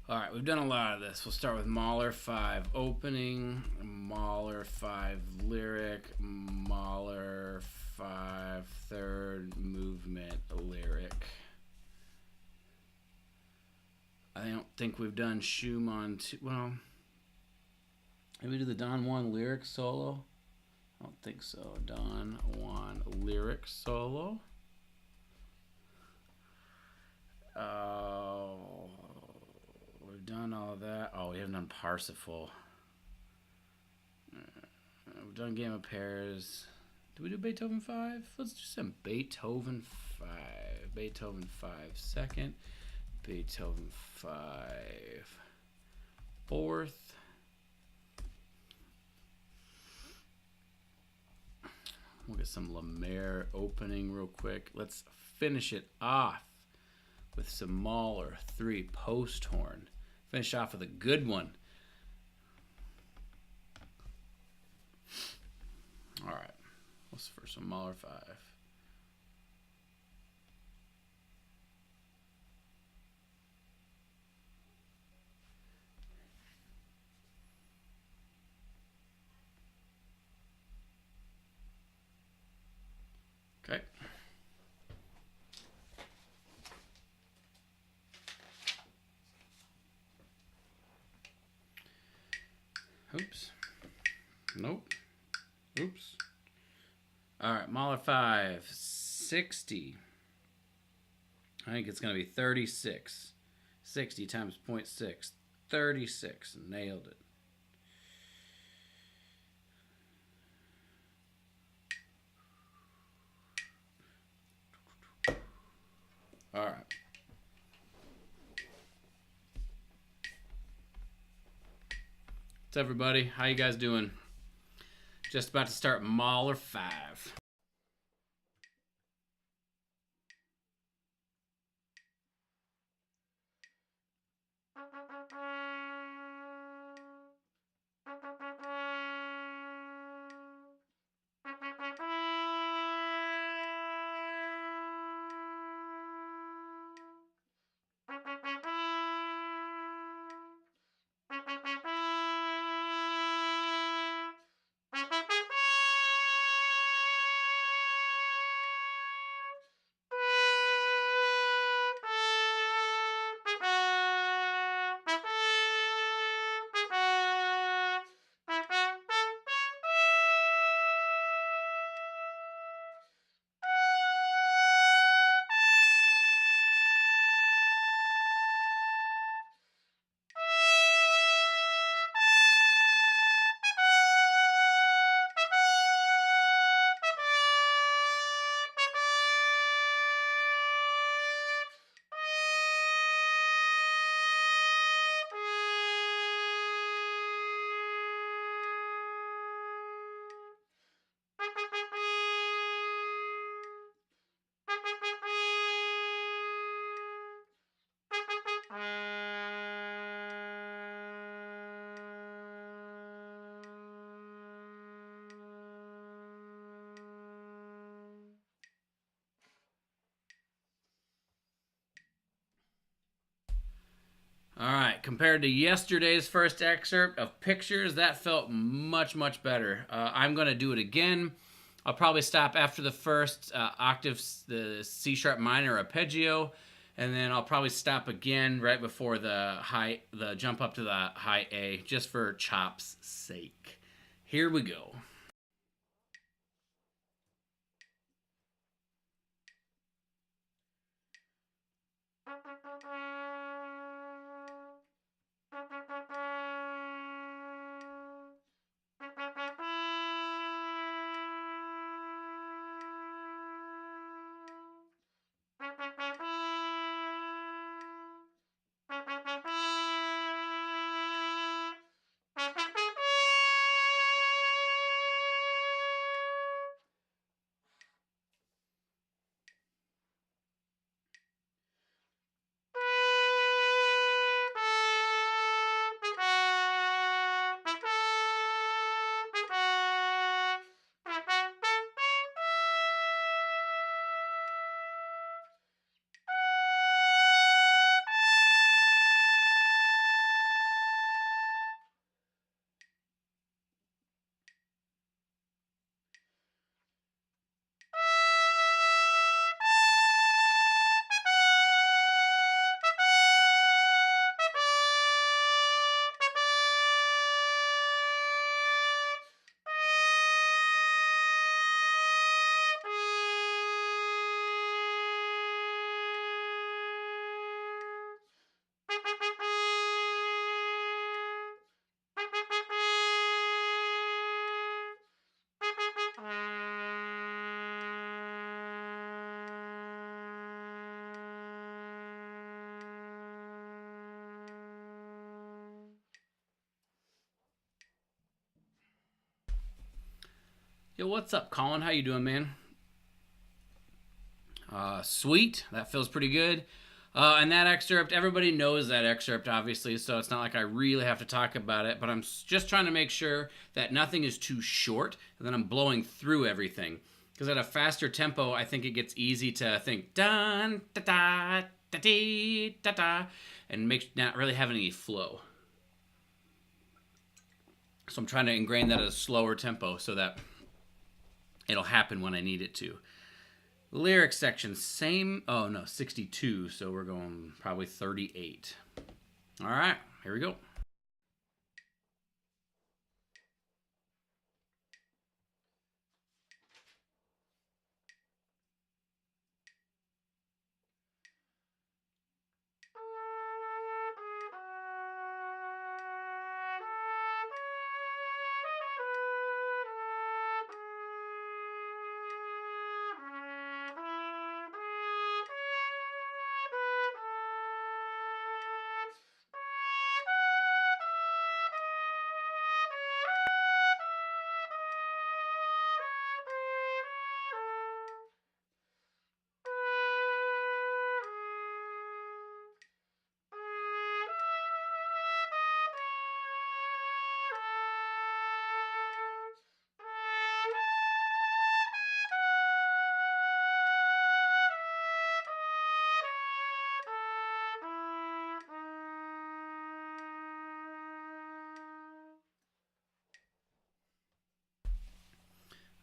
All right, we've done a lot of this. We'll start with Mahler 5 opening, Mahler 5 lyric, Mahler 5 third movement lyric. I don't think we've done Schumann 2. Well, maybe we do the Don Juan lyric solo. I don't think so. Don Juan lyric solo. We've done all that. Oh, we haven't done Parsifal. We've done Game of Pairs. Do we do Beethoven 5? Let's do some Beethoven 5. Beethoven 5 second. Beethoven 5 fourth. We'll get some Lemaire opening real quick. Let's finish it off with some Mahler 3 post horn. Finish off with a good one. All right, let's first some Mahler 5. Okay. Oops. Nope. Oops. All right, Mahler 5, 60. I think it's going to be 36. 60 times 0.6. 36. Nailed it. All right. What's up, everybody? How you guys doing? Just about to start Mahler 5. All right, compared to yesterday's first excerpt of Pictures, that felt much, much better. I'm going to do it again. I'll probably stop after the first octave, the C sharp minor arpeggio, and then I'll probably stop again right before the jump up to the high A, just for chop's sake. Here we go. Yo, what's up, Colin? How you doing, man? Sweet. That feels pretty good. And that excerpt, everybody knows that excerpt, obviously, so it's not like I really have to talk about it, but I'm just trying to make sure that nothing is too short and that I'm blowing through everything. Because at a faster tempo, I think it gets easy to think dun da da da dee da da and not really have any flow. So I'm trying to ingrain that at a slower tempo so that it'll happen when I need it to. Lyric section, same. Oh no, 62. So we're going probably 38. All right, here we go.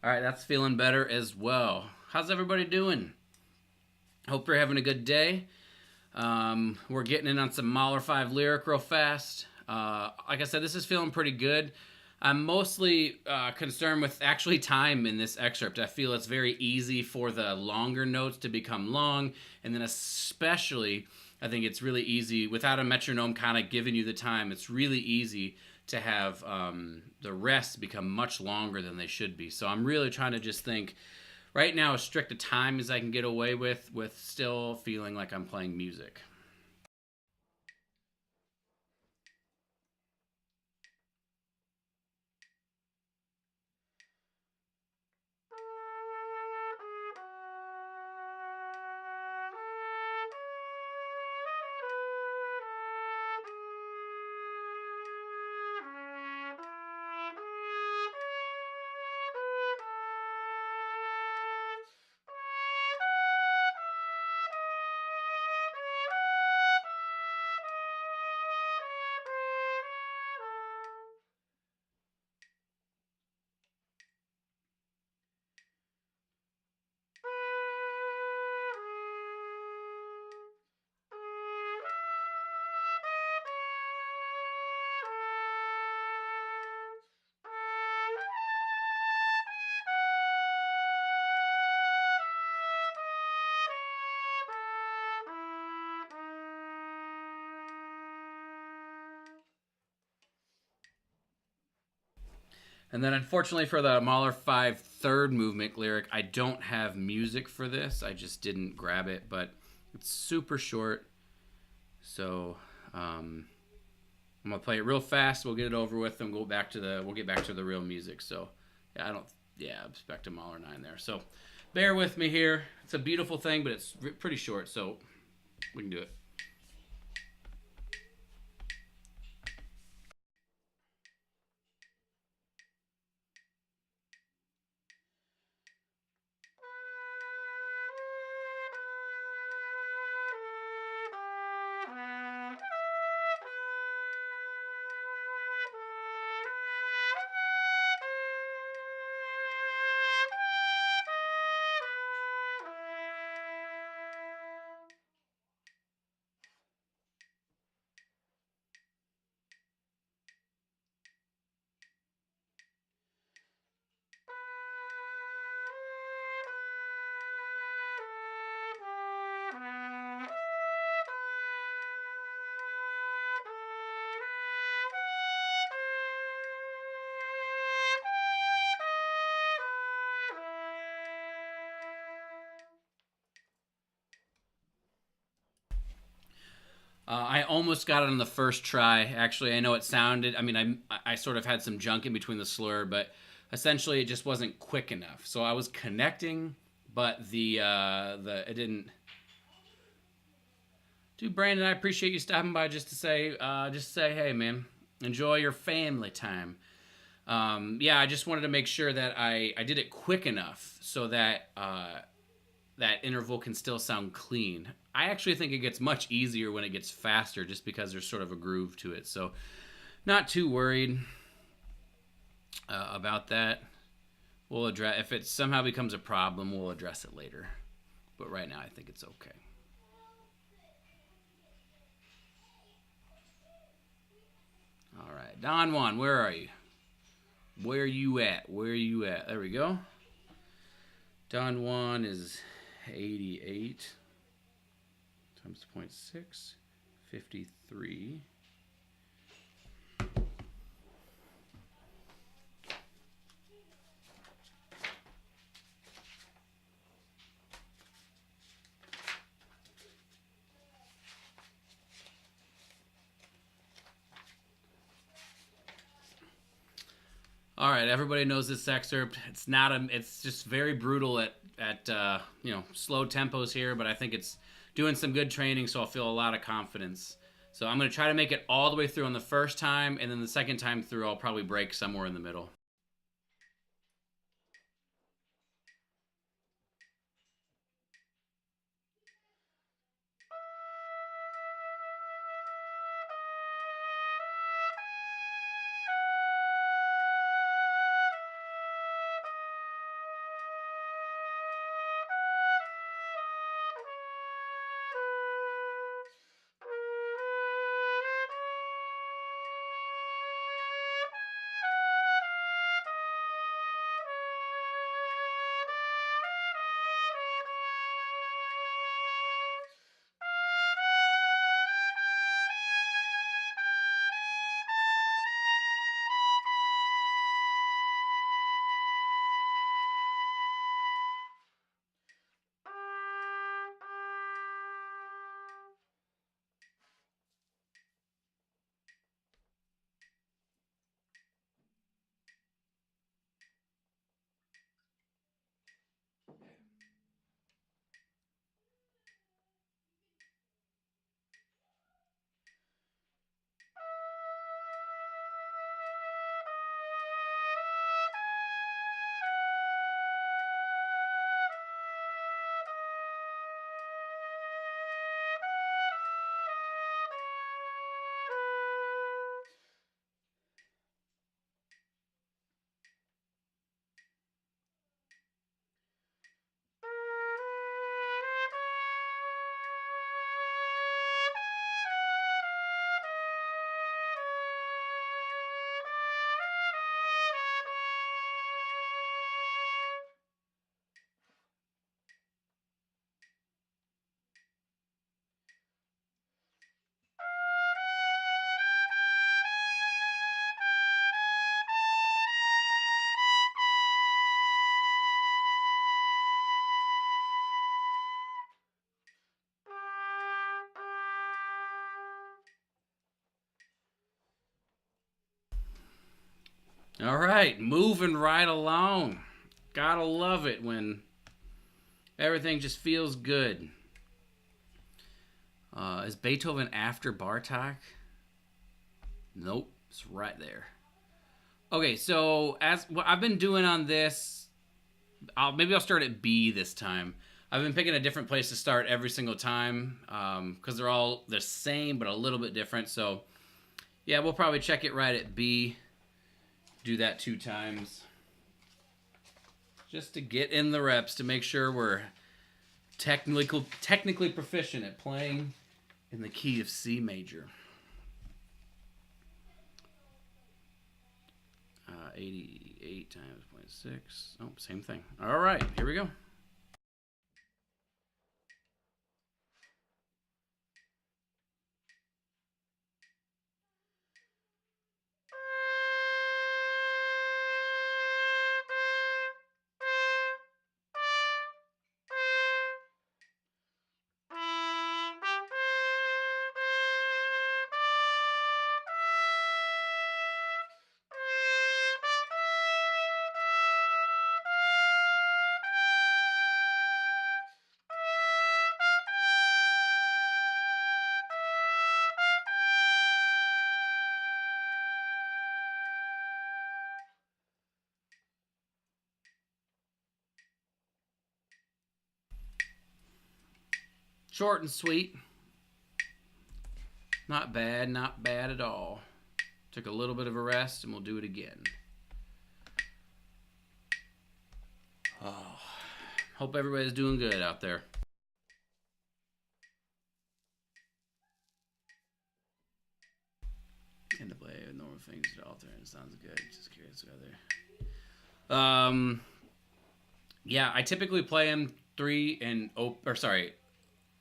All right, that's feeling better as well. How's everybody doing? Hope you're having a good day. We're getting in on some Mahler 5 lyric real fast. Like I said, this is feeling pretty good. I'm mostly concerned with actually time in this excerpt. I feel it's very easy for the longer notes to become long, and then especially, I think it's really easy, without a metronome kind of giving you the time, it's really easy to have the rests become much longer than they should be. So I'm really trying to just think, right now, as strict a time as I can get away with still feeling like I'm playing music. And then, unfortunately, for the Mahler 5 third movement lyric, I don't have music for this. I just didn't grab it, but it's super short. So I'm gonna play it real fast. We'll get it over with, and we'll get back to the real music. So it's back to Mahler 9 there. So bear with me here. It's a beautiful thing, but it's pretty short, so we can do it. I almost got it on the first try. Actually, I know it sounded. I mean, I sort of had some junk in between the slur, but essentially it just wasn't quick enough. So I was connecting, but the it didn't. Dude, Brandon, I appreciate you stopping by just to say, hey, man, enjoy your family time. Yeah, I just wanted to make sure that I did it quick enough so that that interval can still sound clean. I actually think it gets much easier when it gets faster, just because there's sort of a groove to it. So, not too worried about that. We'll address if it somehow becomes a problem. We'll address it later. But right now, I think it's okay. All right, Don Juan, where are you? Where are you at? Where are you at? There we go. Don Juan is 88 times 0.6, 53. All right, everybody knows this excerpt. It's not a. It's just very brutal at slow tempos here, but I think it's doing some good training, so I'll feel a lot of confidence. So I'm going to try to make it all the way through on the first time, and then the second time through, I'll probably break somewhere in the middle. All right, moving right along. Gotta love it when everything just feels good. Is Beethoven after Bartok? Nope, it's right there. Okay, so as what I've been doing on this, maybe I'll start at B this time. I've been picking a different place to start every single time because they're all the same but a little bit different. So yeah, we'll probably check it right at B. Do that 2 times just to get in the reps to make sure we're technically proficient at playing in the key of C major. 88 times 0.6. Oh, same thing. All right, here we go. Short and sweet. Not bad, not bad at all. Took a little bit of a rest and we'll do it again. Oh, hope everybody's doing good out there. And to play normal things to alter and sounds good. Just curious whether. Yeah, I typically play them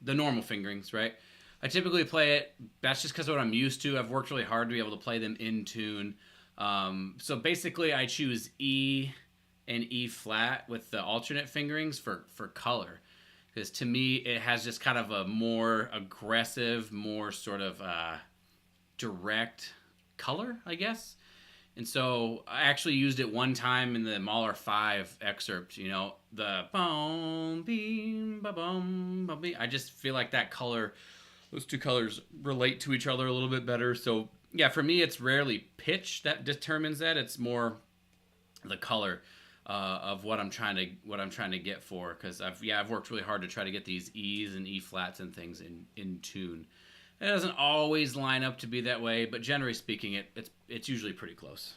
the normal fingerings, right? I typically play it. That's just because of what I'm used to. I've worked really hard to be able to play them in tune. So basically, I choose E and E flat with the alternate fingerings for color, because to me it has just kind of a more aggressive, more sort of direct color, I guess. And so I actually used it one time in the Mahler 5 excerpt, you know, the boom, beam, ba boom, ba beam. I just feel like that color, those two colors relate to each other a little bit better. So yeah, for me, it's rarely pitch that determines that. It's more the color of what I'm trying to get for. Because I've worked really hard to try to get these E's and E flats and things in tune. It doesn't always line up to be that way, but generally speaking, it's usually pretty close.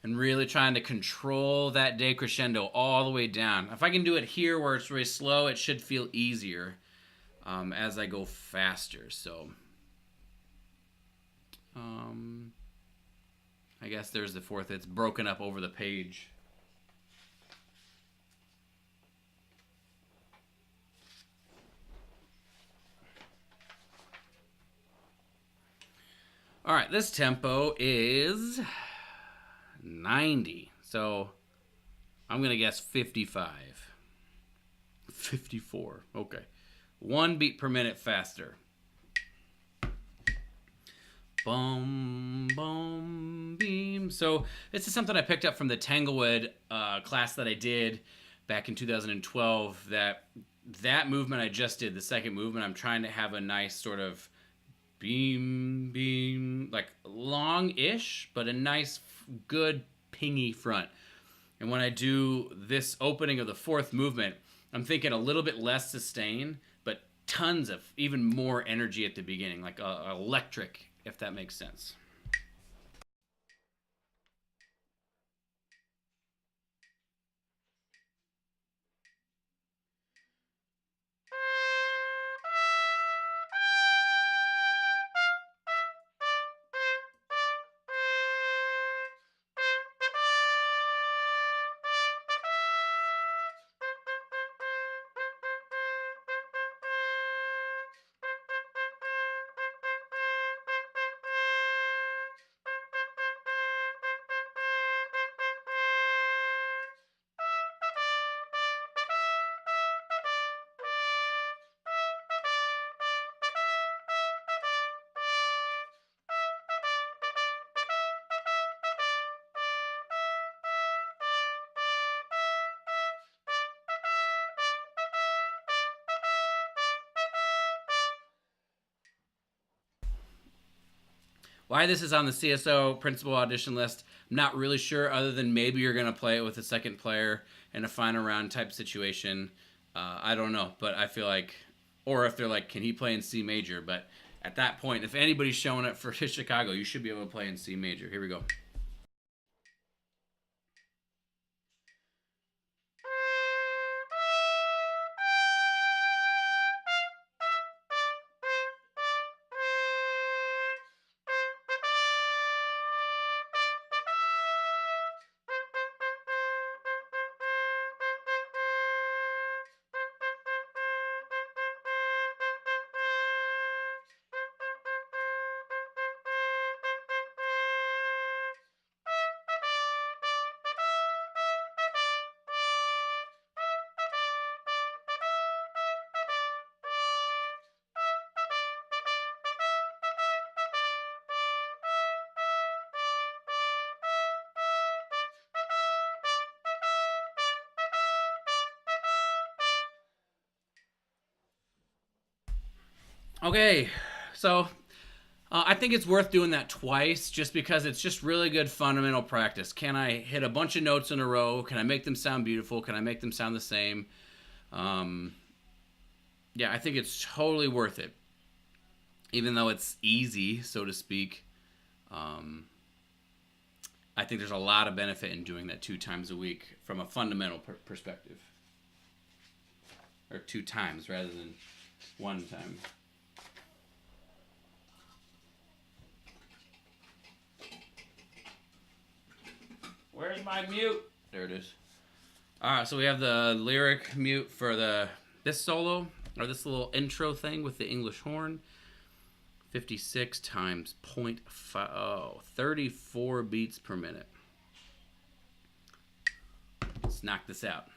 And really trying to control that decrescendo all the way down. If I can do it here where it's really slow, it should feel easier as I go faster. So, I guess there's the fourth. It's broken up over the page. All right, this tempo is 90. So I'm going to guess 55. 54. Okay. 1 beat per minute faster. Boom, boom, beam. So this is something I picked up from the Tanglewood class that I did back in 2012. That movement I just did, the second movement, I'm trying to have a nice sort of beam, beam, like long-ish, but a nice, good, pingy front. And when I do this opening of the fourth movement, I'm thinking a little bit less sustain, but tons of even more energy at the beginning, like electric, if that makes sense. Why this is on the CSO principal audition list, I'm not really sure, other than maybe you're going to play it with a second player in a final round type situation. I don't know, but I feel like, or if they're like, can he play in C major? But at that point, if anybody's showing up for Chicago, you should be able to play in C major. Here we go. Okay, so I think it's worth doing that twice just because it's just really good fundamental practice. Can I hit a bunch of notes in a row? Can I make them sound beautiful? Can I make them sound the same? Um, yeah, I think it's totally worth it, even though it's easy, so to speak. Um, I think there's a lot of benefit in doing that 2 times a week from a fundamental perspective, or 2 times rather than 1 time. Where's my mute? There it is. All right, so we have the lyric mute for this solo, or this little intro thing with the English horn. 56 times 0.5, 34 beats per minute. Let's knock this out.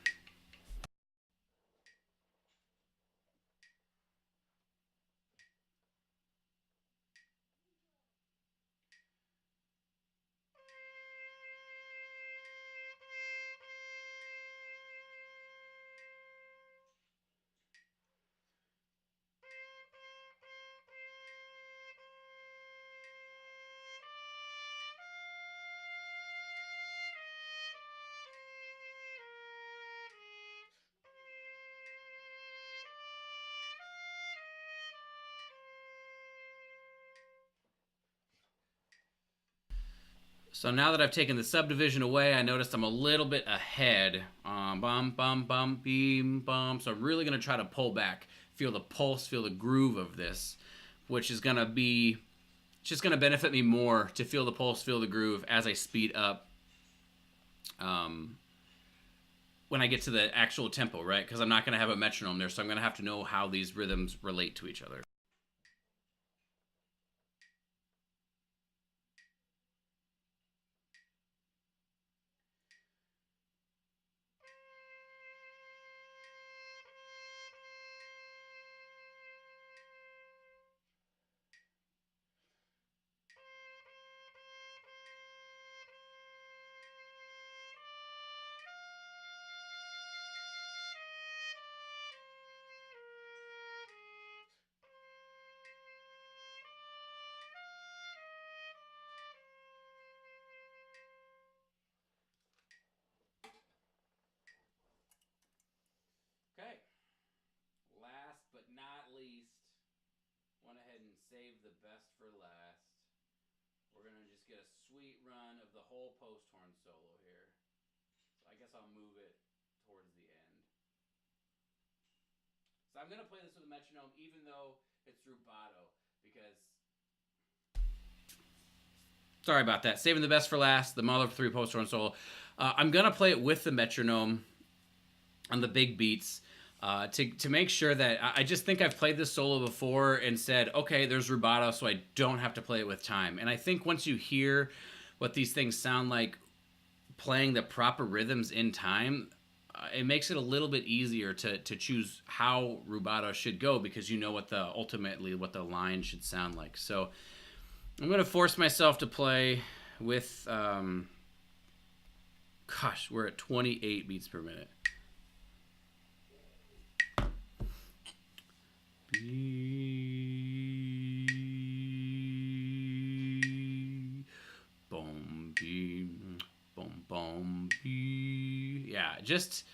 So now that I've taken the subdivision away, I noticed I'm a little bit ahead. Bum, bum, bum, beam, bum. So I'm really going to try to pull back, feel the pulse, feel the groove of this, which is going to be just going to benefit me more to feel the pulse, feel the groove as I speed up when I get to the actual tempo, right? Because I'm not going to have a metronome there, so I'm going to have to know how these rhythms relate to each other. Okay. Last but not least, went ahead and saved the best for last. We're going to just get a sweet run of the whole post horn solo here. So I guess I'll move it towards the end. So I'm going to play this with a metronome even though it's rubato because... Sorry about that. Saving the best for last, the Mahler 3 post horn solo. I'm going to play it with the metronome on the big beats. To make sure that I just think I've played this solo before and said, okay, there's rubato, so I don't have to play it with time. And I think once you hear what these things sound like playing the proper rhythms in time, it makes it a little bit easier to choose how rubato should go because you know what ultimately what the line should sound like. So I'm going to force myself to play with, gosh, we're at 28 beats per minute. Boom, boom, boom, boom. Yeah, just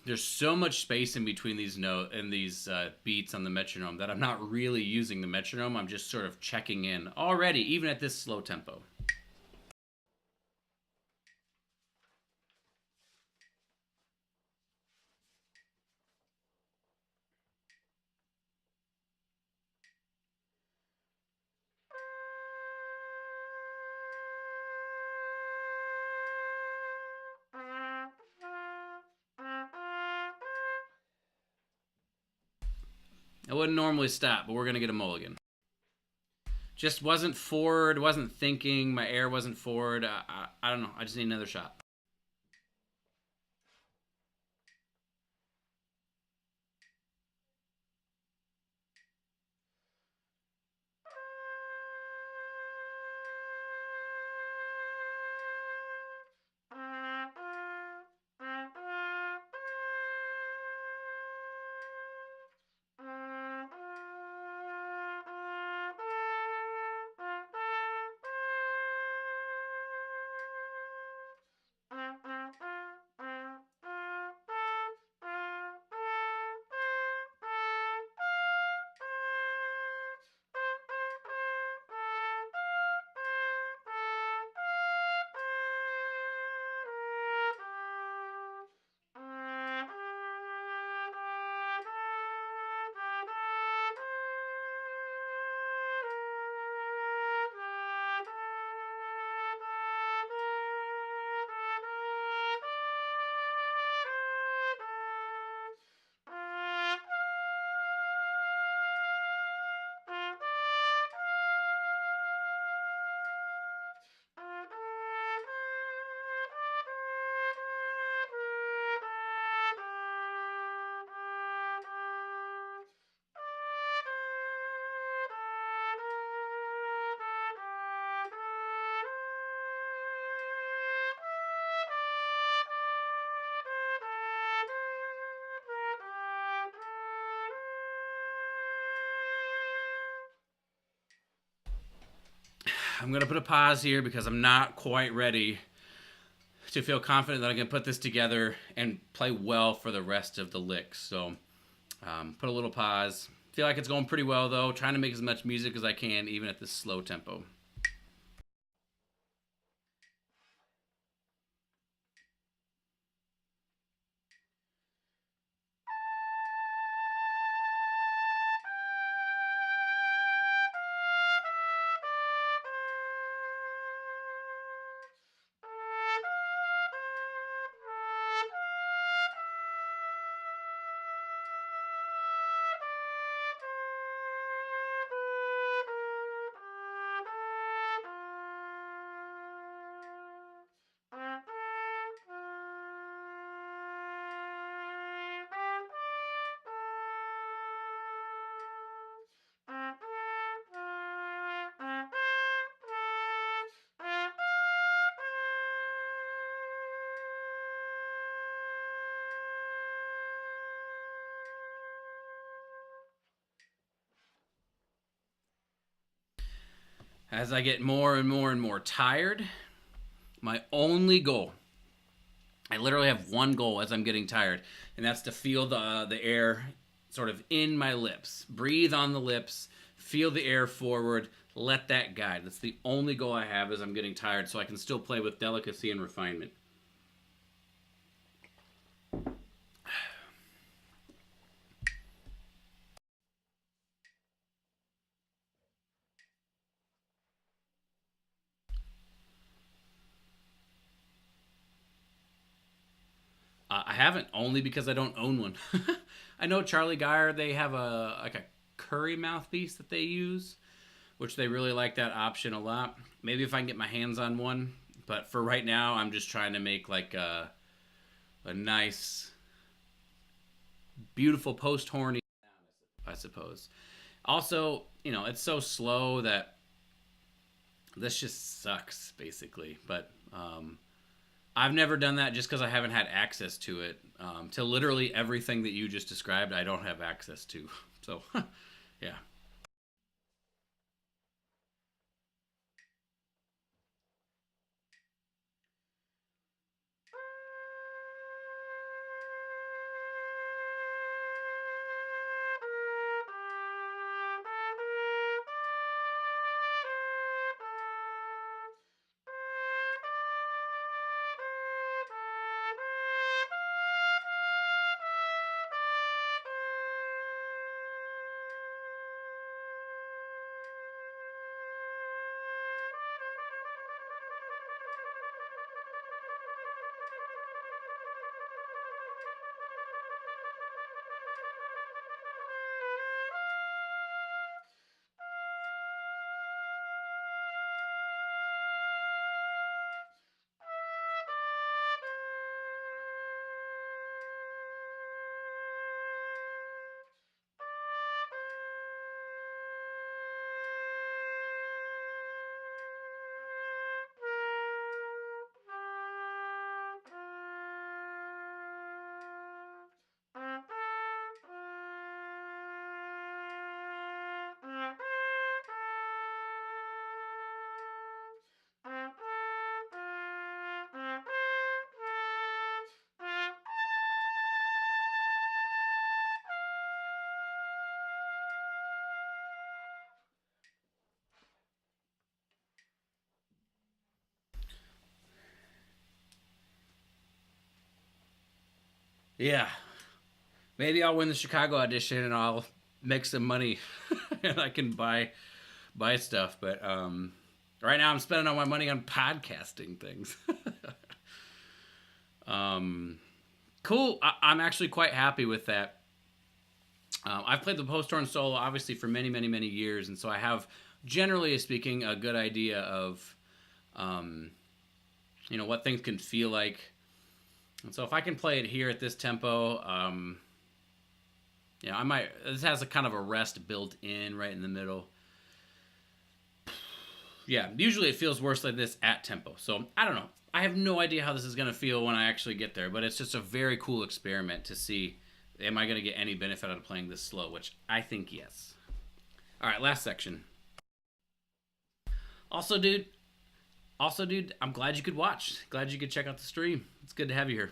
there's so much space in between these notes and these beats on the metronome that I'm not really using the metronome. I'm just sort of checking in already, even at this slow tempo. I wouldn't normally stop, but we're going to get a mulligan. Just wasn't forward, wasn't thinking, my air wasn't forward. I don't know. I just need another shot. I'm going to put a pause here because I'm not quite ready to feel confident that I can put this together and play well for the rest of the licks. So put a little pause. Feel like it's going pretty well though. Trying to make as much music as I can even at this slow tempo. As I get more and more and more tired, my only goal, I literally have one goal as I'm getting tired, and that's to feel the air sort of in my lips. Breathe on the lips, feel the air forward, let that guide. That's the only goal I have as I'm getting tired, so I can still play with delicacy and refinement. I haven't, only because I don't own one. I know Charlie Geyer, they have a Curry mouthpiece that they use, which they really like that option a lot. Maybe if I can get my hands on one, but for right now, I'm just trying to make like a nice, beautiful post horny sound, I suppose. Also, it's so slow that this just sucks basically. But I've never done that just because I haven't had access to it. To literally everything that you just described, I don't have access to. So, yeah. Yeah. Maybe I'll win the Chicago audition and I'll make some money and I can buy stuff. But right now I'm spending all my money on podcasting things. Cool. I'm actually quite happy with that. I've played the post horn solo obviously for many, many, many years, and so I have, generally speaking, a good idea of, what things can feel like. And so if I can play it here at this tempo, I might. This has a kind of a rest built in right in the middle. Yeah, usually it feels worse like this at tempo. So I don't know. I have no idea how this is going to feel when I actually get there, but it's just a very cool experiment to see, am I going to get any benefit out of playing this slow, which I think yes. All right, last section. Also, dude, I'm glad you could watch. Glad you could check out the stream. It's good to have you here.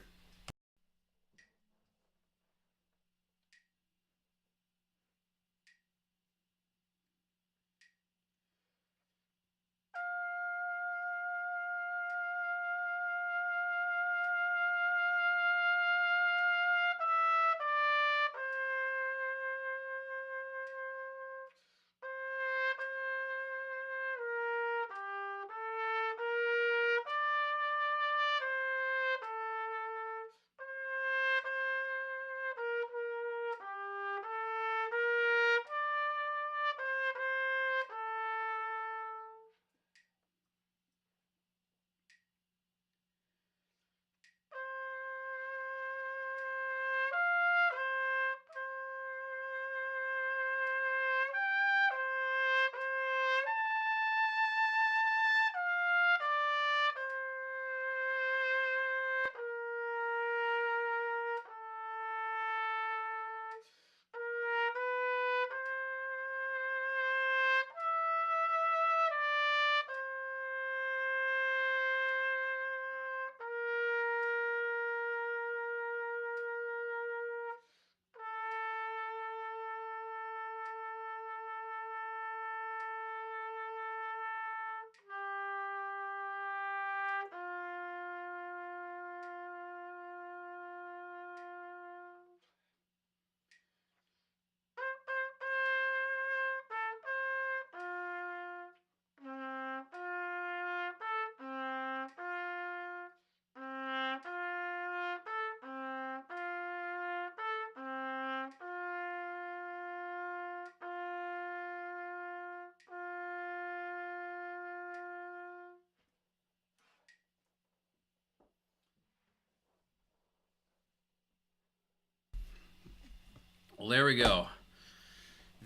Well, there we go.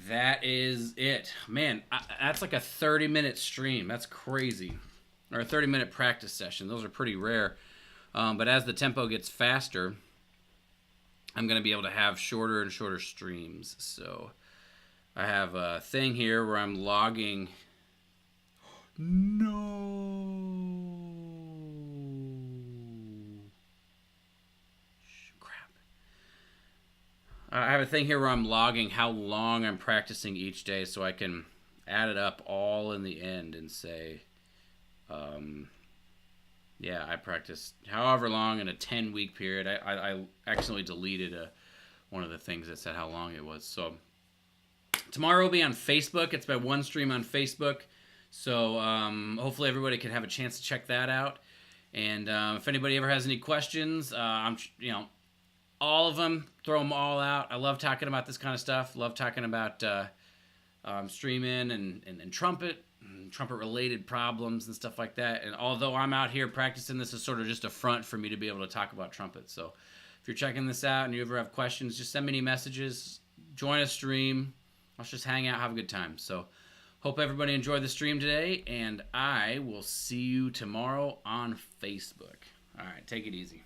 That is it. Man, that's like a 30-minute stream. That's crazy. Or a 30-minute practice session. Those are pretty rare. But as the tempo gets faster, I'm going to be able to have shorter and shorter streams. So I have a thing here where I'm logging. No. Crap. I have a thing here where I'm logging how long I'm practicing each day so I can add it up all in the end and say, yeah, I practiced however long in a 10-week period. I accidentally deleted one of the things that said how long it was. So tomorrow will be on Facebook. It's my one stream on Facebook. So hopefully everybody can have a chance to check that out. And if anybody ever has any questions, all of them, throw them all out. I love talking about this kind of stuff. Love talking about streaming and trumpet-related problems and stuff like that. And although I'm out here practicing, this is sort of just a front for me to be able to talk about trumpet. So if you're checking this out and you ever have questions, just send me any messages. Join a stream. Let's just hang out, have a good time. So hope everybody enjoyed the stream today, and I will see you tomorrow on Facebook. All right, take it easy.